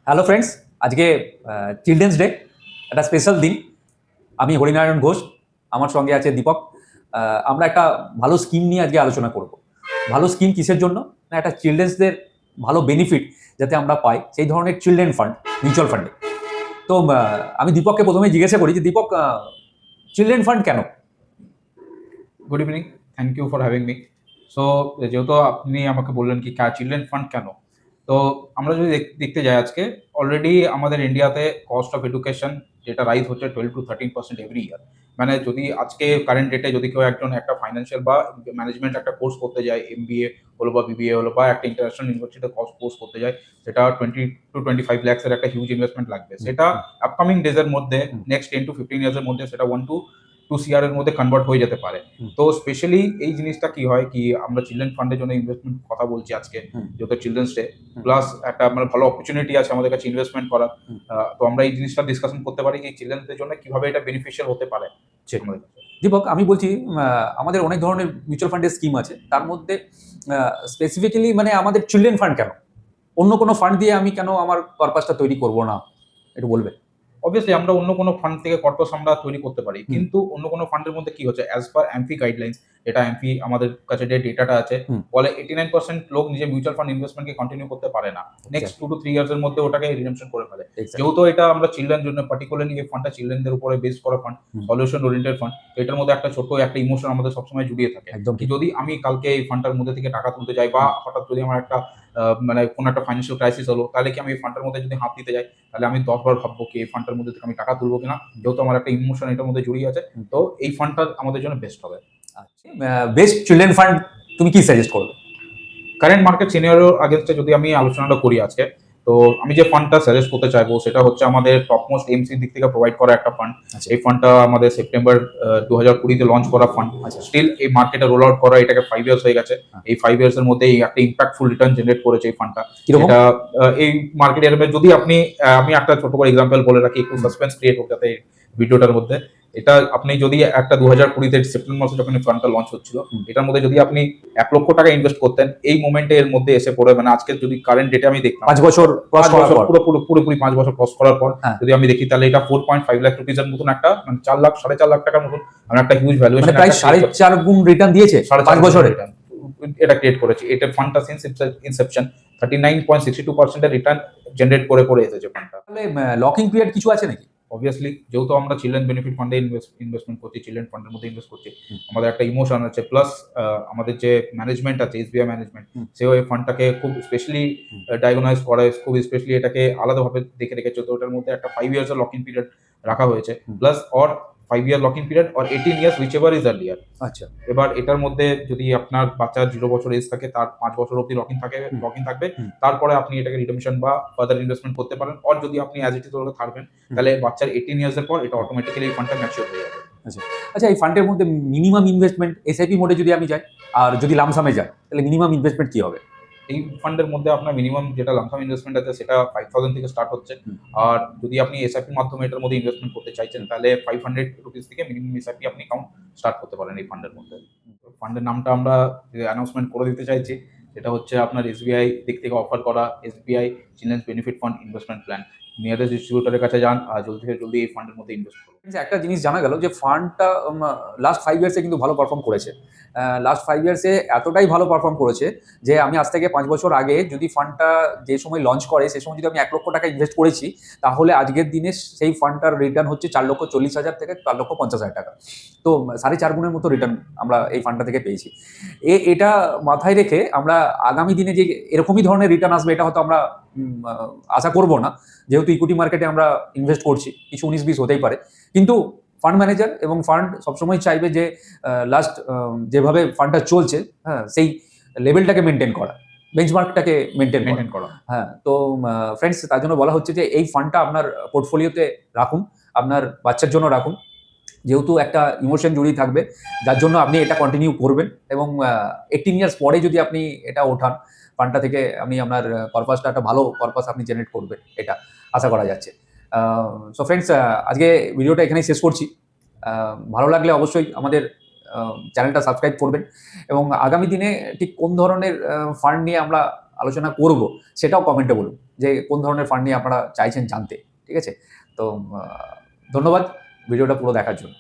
Hello friends, আজকে children's day, একটা special দিন। আমি হরিনারায়ণ ঘোষ, আমার সঙ্গে আছে দীপক। আমরা একটা ভালো স্কিম নিয়ে আজকে আলোচনা করব। ভালো স্কিম কিসের জন্য? না, একটা চিলড্রেন্সদের ভালো বেনিফিট যাতে আমরা পাই, সেই ধরনের চিলড্রেন ফান্ড, মিউচুয়াল ফান্ডে। তো আমি দীপককে প্রথমে জিজ্ঞাসা করি যে দীপক, চিলড্রেন ফান্ড কেন? Good evening, thank you for having me. So যেহেতু আপনি আমাকে বললেন কি চিলড্রেন ফান্ড কেন, তো আমরা যদি দেখতে যাই আজকে অলরেডি আমাদের ইন্ডিয়াতে কস্ট অফ এডুকেশন যেটা রাইজ হচ্ছে 12 to 13% এভরি ইয়ার। মানে যদি আজকে কারেন্ট ডেটে যদি কেউ একজন একটা ফাইন্যান্সিয়াল বা ম্যানেজমেন্ট একটা কোর্স করতে যায়, এমবিএ হলো বা বিবিএ হলো বা একটা ইন্টারন্যাশনাল ইউনিভার্সিটিতে কোর্স করতে যায়, সেটা 20 to 25 lakhs একটা হিউজ ইনভেস্টমেন্ট লাগবে। সেটা আপকামিং ডেজের মধ্যে নেক্সট 10 to 15 ইয়ার্সের মধ্যে সেটা 1 to 2 CR এর মধ্যে কনভার্ট হয়ে যেতে পারে। তো স্পেশালি এই জিনিসটা কি হয় কি, আমরা চিলড্রেন ফান্ডের জন্য ইনভেস্টমেন্ট কথা বলছি আজকে, যেহেতু চিলড্রেন্স ডে, প্লাস একটা মানে ভালো অপরচুনিটি আছে আমাদের কাছে ইনভেস্টমেন্ট করার। তো আমরা এই জিনিসটা ডিসকাশন করতে পারি যে চিলড্রেনদের জন্য কিভাবে এটা বেনিফিশিয়াল হতে পারে আমাদের কাছে। দীপক, আমি বলছি আমাদের অনেক ধরনের মিউচুয়াল ফান্ডের স্কিম আছে, তার মধ্যে স্পেসিফিক্যালি মানে আমাদের চিলড্রেন ফান্ড কেন? অন্য কোনো ফান্ড দিয়ে আমি কেন আমার পারপাসটা তৈরি করব না, একটু বলবেন? অবভিয়াসলি আমরা অন্য কোনো ফান্ড থেকে কর্পাস আমরা তৈরি করতে পারি, কিন্তু অন্য কোনো ফান্ডের মধ্যে কি হচ্ছে, অ্যাজ পার এমফি গাইডলাইন্স, এটা এমফি আমাদের কাছে যে ডেটাটা আছে, বলে 89% লোক নিজে মিউচুয়াল ফান্ড ইনভেস্টমেন্টকে কন্টিনিউ করতে পারে না। নেক্সট 2 to 3 ইয়ার্স এর মধ্যে ওটাকে রিডেমশন করে ফেলে। যেহেতু এটা আমরা চিলড্রেন জন্য পার্টিকুলারলি এই ফান্ডটা চিলড্রেনদের উপরে বেস করা ফান্ড, সলিউশন ওরিয়েন্টেড ফান্ড, এটার মধ্যে একটা ছোট একটা ইমোশন আমাদের সবসময় জড়িয়ে থাকে। একদম কি যদি আমি কালকে এই ফান্ডটার মধ্যে থেকে টাকা তুলতে যাই বা হঠাৎ যদি আমার একটা মানে কোনো একটা ফাইন্যান্সিয়াল ক্রাইসিস হলো, তাহলে কি আমি এই ফান্ডটার মধ্যে যদি হাত দিতে যাই, তাহলে আমি 10 বার ভাববো কি এই ফান্ডটার মধ্যে থেকে আমি টাকা তুলবো কিনা, যেহেতু আমার একটা ইমোশন এটার মধ্যে জড়িয়ে আছে। তো এই ফান্ডটা আমাদের জন্য বেস্ট হবে। বেস্ট চিলড্রেন ফান্ড তুমি কি সাজেস্ট করবে? কারেন্ট মার্কেট সিনারিও আগেনস্টে যদি আমি আলোচনাটা করি আজকে, তো আমি যে ফান্ডটা সাজেস্ট করতে চাইবো সেটা হচ্ছে আমাদের টপমোস্ট এমসির দিক থেকে প্রোভাইড করা একটা ফান্ড। এই ফান্ডটা আমাদের সেপ্টেম্বর 2020-তে লঞ্চ করা ফান্ড। স্টিল এই মার্কেটে রোল আউট করা এটাকে 5 ইয়ার্স হয়ে গেছে। এই 5 ইয়ার্স এর মধ্যে একটা ইম্প্যাক্টফুল রিটার্ন জেনারেট করেছে এই ফান্ডটা। এটা এই মার্কেট এরিয়া যদি আপনি আমি একটা ছোট করে এক্সাম্পল বলে রাখি, একটু সাসপেন্স ক্রিয়েট হোক যাতে ভিডিওটার মধ্যে। এটা আপনি যদি একটা 2020-তে সেপ্টেম্বর মাসে যখন ফান্ডটা লঞ্চ হচ্ছিল, এটার মধ্যে যদি আপনি 1 লক্ষ টাকা ইনভেস্ট করতেন, এই মোমেন্টে এর মধ্যে এসে পড়ে, মানে আজকে যদি কারেন্ট ডেটে আমি দেখতাম 5 বছর পুরোপুরি 5 বছর ক্রস করার পর যদি আমি দেখি, তাহলে এটা 4.5 লাখ রুপিজের মতন একটা, মানে 4 লাখ 4.5 লাখ টাকার মতন আমরা একটা হিউজ ভ্যালুয়েশন, প্রায় 4.5 গুণ রিটার্ন দিয়েছে 5 বছরে এটা ক্রিয়েট করেছে। এটা ফান্ডটা সিন্স ইনসেপশন 39.62% এর রিটার্ন জেনারেট করে এসেছে ফান্ডটা। তাহলে লকিং পিরিয়ড কিছু আছে নাকি? অবভিয়াসলি যেহেতু আমরা চিলড্রেন বেনিফিট ফান্ডে ইনভেস্টমেন্ট করছি, চিলড্রেন ফান্ডের মধ্যে ইনভেস্ট করছি, আমাদের একটা ইমোশন আছে, প্লাস আমাদের যে ম্যানেজমেন্ট আছে, এসবিআই ম্যানেজমেন্ট, সেও এই ফান্ডটাকে খুব স্পেশালি ডায়াগনাইজ করে, খুব স্পেশালি এটাকে আলাদাভাবে দেখে রেখেছে। তো ওটার মধ্যে একটা 5 ইয়ার্স লক ইন পিরিয়ড রাখা হয়েছে, plus or 5 year lock in period or 18 years which ever is earlier. আচ্ছা, এবার এটার মধ্যে যদি আপনার বাচ্চার 0 বছর এজ থাকে, তার 5 বছর অব্দি লক ইন থাকবে। তারপরে আপনি এটাকে রিডেমশন বা ফার্দার ইনভেস্টমেন্ট করতে পারেন। আর যদি আপনি অ্যাজ ইট ইজ ওটাকে থাকবেন, তাহলে বাচ্চার 18 ইয়ার্স এর পর এটা অটোমেটিক্যালি এই ফান্ডটা ম্যাচিউর হয়ে যাবে। আচ্ছা, এই ফান্ডের মধ্যে মিনিমাম ইনভেস্টমেন্ট এসআইপি মোডে যদি আমি যাই আর যদি লামসামে যাই, তাহলে মিনিমাম ইনভেস্টমেন্ট কি হবে? এই ফান্ডের মধ্যে আপনার মিনিমাম যেটা লামসাম ইনভেস্টমেন্ট আছে সেটা 5,000 থেকে স্টার্ট হচ্ছে। আর যদি আপনি এসআইপির মাধ্যমে এটার মধ্যে ইনভেস্টমেন্ট করতে চাইছেন, তাহলে 500 রুপিস থেকে মিনিমাম এসআইপি আপনি অ্যাকাউন্ট স্টার্ট করতে পারেন এই ফান্ডের মধ্যে। ফান্ডের নামটা আমরা অ্যানাউন্সমেন্ট করে দিতে চাইছি, সেটা হচ্ছে আপনার এসবিআই দিক থেকে অফার করা SBI children's benefit fund investment plan. Nearest ডিস্ট্রিবিউটরের কাছে যান আর জলদি থেকে জলদি এই ফান্ডের মধ্যে ইনভেস্ট করুন। একটা জিনিস জানা গেল যে ফান্ডটা লাস্ট 5 ইয়ার্সে কিন্তু ভালো পারফর্ম করেছে। লাস্ট 5 ইয়ার্সে এতটাই ভালো পারফর্ম করেছে যে আমি আজ থেকে 5 বছর আগে যদি ফান্ডটা যে সময় লঞ্চ করে সেই সময় যদি আমি 1 লক্ষ টাকা ইনভেস্ট করেছি, তাহলে আজকের দিনে সেই ফান্ডটার রিটার্ন হচ্ছে 4,40,000 থেকে 4,50,000 টাকা। তো 4.5 গুণের মতো রিটার্ন আমরা এই ফান্ডটা থেকে পেয়েছি। এটা মাথায় রেখে আমরা আগামী দিনে যে এরকমই ধরনের রিটার্ন আসবে এটা হয়তো আমরা আশা করব না, যেহেতু ইকুইটি মার্কেটে আমরা ইনভেস্ট করছি, কিছু 19-20 হতেই পারে। কিন্তু ফান্ড ম্যানেজার এবং ফান্ড সবসময় চাইবে যে লাস্ট যেভাবে ফান্ডটা চলছে, হ্যাঁ, সেই লেভেলটাকে মেনটেন করা, বেঞ্চমার্কটাকে মেনটেন করা। হ্যাঁ, তো ফ্রেন্ডস, তার জন্য বলা হচ্ছে যে এই ফান্ডটা আপনার পোর্টফোলিওতে রাখুন, আপনার বাচ্চার জন্য রাখুন, যেহেতু একটা ইমোশন জড়িয়ে থাকবে, যার জন্য আপনি এটা কন্টিনিউ করবেন। এবং 18 ইয়ার্স পরে যদি আপনি এটা ওঠান ফান্ডটা থেকে, আপনি আপনার পারপাসটা একটা ভালো পারপাস আপনি জেনারেট করবেন, এটা আশা করা যাচ্ছে। সো ফ্রেন্ডস, আজকে ভিডিওটা এখানেই শেষ করছি। ভালো লাগলে অবশ্যই আমাদের চ্যানেলটা সাবস্ক্রাইব করবেন এবং আগামী দিনে ঠিক কোন ধরনের ফান্ড নিয়ে আমরা আলোচনা করব সেটাও কমেন্টে বলুন যে কোন ধরনের ফান্ড নিয়ে আপনারা চাইছেন জানতে। ঠিক আছে? তো ধন্যবাদ ভিডিওটা পুরো দেখার জন্য।